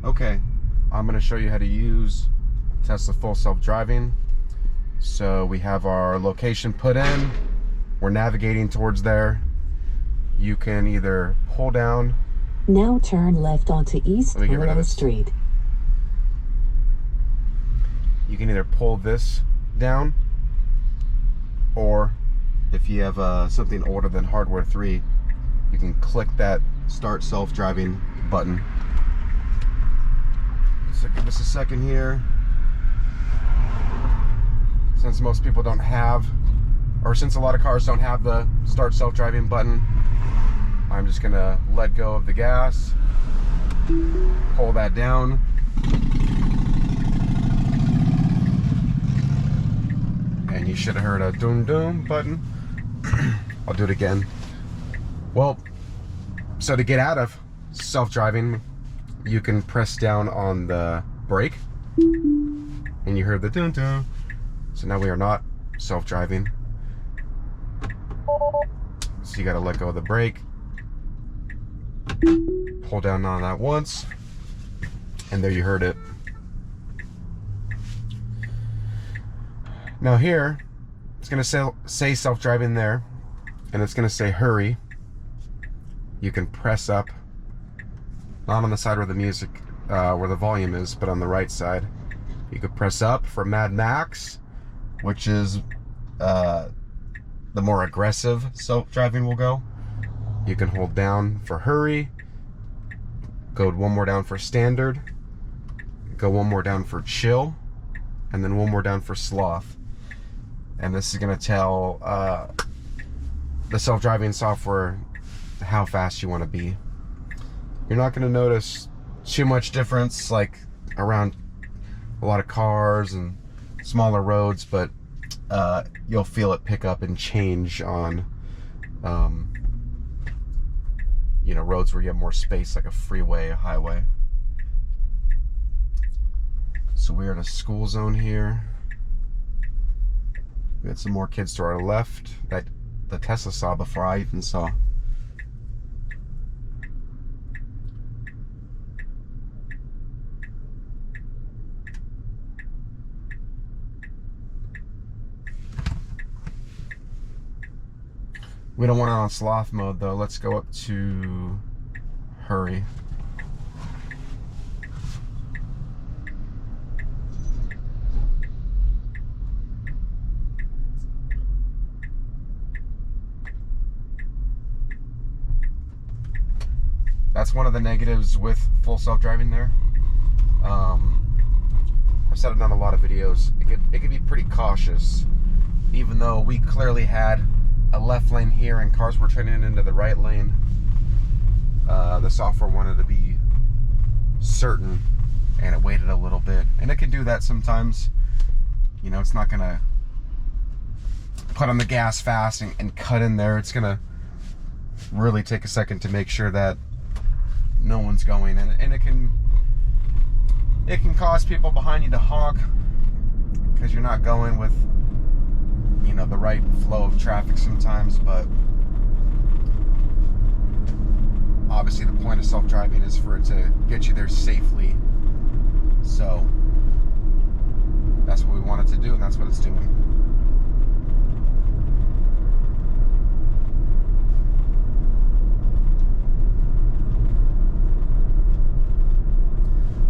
Okay, I'm going to show you how to use Tesla Full Self-Driving. So we have our location put in. We're navigating towards there. You can either pull down. Now turn left onto East Willow Street. You can either pull this down, or if you have something older than Hardware 3, you can click that Start Self-Driving button. So give us a second here. Since most people don't have, or since a lot of cars don't have the Start Self-Driving button, I'm just gonna let go of the gas, pull that down, and you should have heard a doom doom button. I'll do it again. Well, so to get out of self-driving, you can press down on the brake, and you heard the doom doom. So now we are not self-driving. So you gotta let go of the brake, pull down on that once, and there you heard it. Now here, it's gonna say self-driving there, and it's gonna say hurry. You can press up, not on the side where the music, where the volume is, but on the right side. You could press up for Mad Max, which is the more aggressive self-driving will go. You can hold down for hurry, go one more down for standard, go one more down for chill, and then one more down for sloth. And this is going to tell the self-driving software how fast you want to be. You're not going to notice too much difference like around a lot of cars and smaller roads, but you'll feel it pick up and change on you know, roads where you have more space, like a freeway, a highway. So we're in a school zone here. We got some more kids to our left that the Tesla saw before I even saw. We don't want it on sloth mode though. Let's go up to hurry. That's one of the negatives with full self-driving there. I've said it on a lot of videos. It could be pretty cautious, even though we clearly had a left lane here and cars were turning into the right lane. The software wanted to be certain, and it waited a little bit, and it can do that sometimes. You know, it's not gonna put on the gas fast and cut in there. It's gonna really take a second to make sure that no one's going, and it can cause people behind you to honk because you're not going with, you know, the right flow of traffic sometimes. But obviously the point of self-driving is for it to get you there safely, so that's what we want it to do, and that's what it's doing.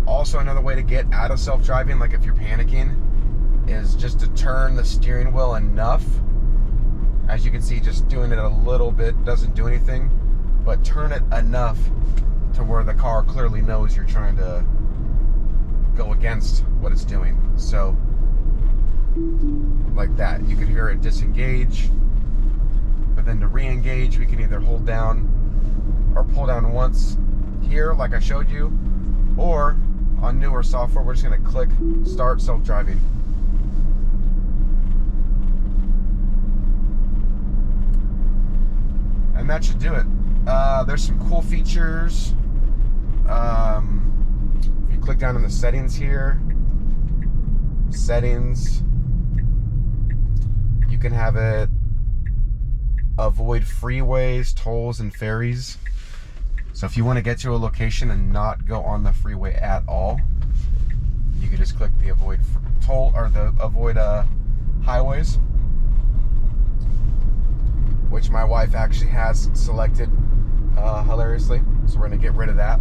Also, another way to get out of self-driving, like if you're panicking, is just to turn the steering wheel enough. As you can see, just doing it a little bit doesn't do anything, but turn it enough to where the car clearly knows you're trying to go against what it's doing. So, like that, you can hear it disengage, but then to re-engage, we can either hold down or pull down once here, like I showed you, or on newer software, we're just going to click Start Self-Driving. And that should do it. There's some cool features. If you click down in the settings here, settings, you can have it avoid freeways, tolls, and ferries. So if you want to get to a location and not go on the freeway at all, you can just click the avoid toll or the avoid highways, which my wife actually has selected hilariously. So we're going to get rid of that.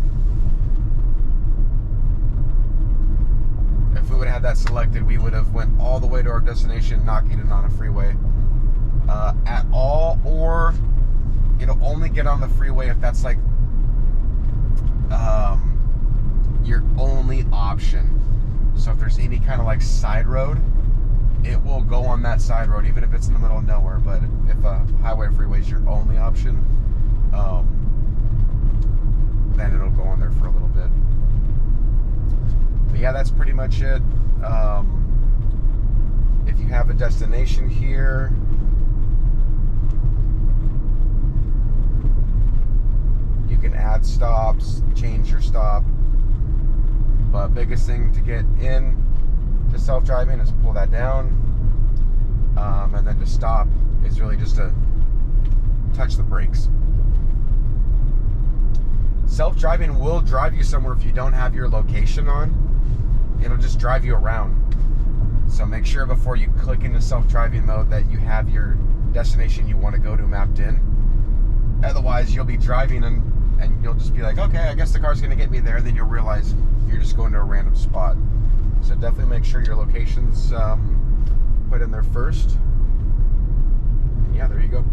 If we would have had that selected, we would have went all the way to our destination, not getting on a freeway at all, or it'll only get on the freeway if that's like your only option. So if there's any kind of like side road, it will go on that side road, even if it's in the middle of nowhere. But if a highway freeway is your only option, then it'll go on there for a little bit. But yeah, that's pretty much it. If you have a destination here, you can add stops, change your stop. But biggest thing to get in to self-driving is pull that down, and then to stop is really just to touch the brakes. Self-driving will drive you somewhere if you don't have your location on. It'll just drive you around. So make sure before you click into self-driving mode that you have your destination you want to go to mapped in. Otherwise, you'll be driving and you'll just be like, okay, I guess the car's going to get me there. And then you'll realize you're just going to a random spot. So definitely make sure your location's put in there first. And yeah, there you go.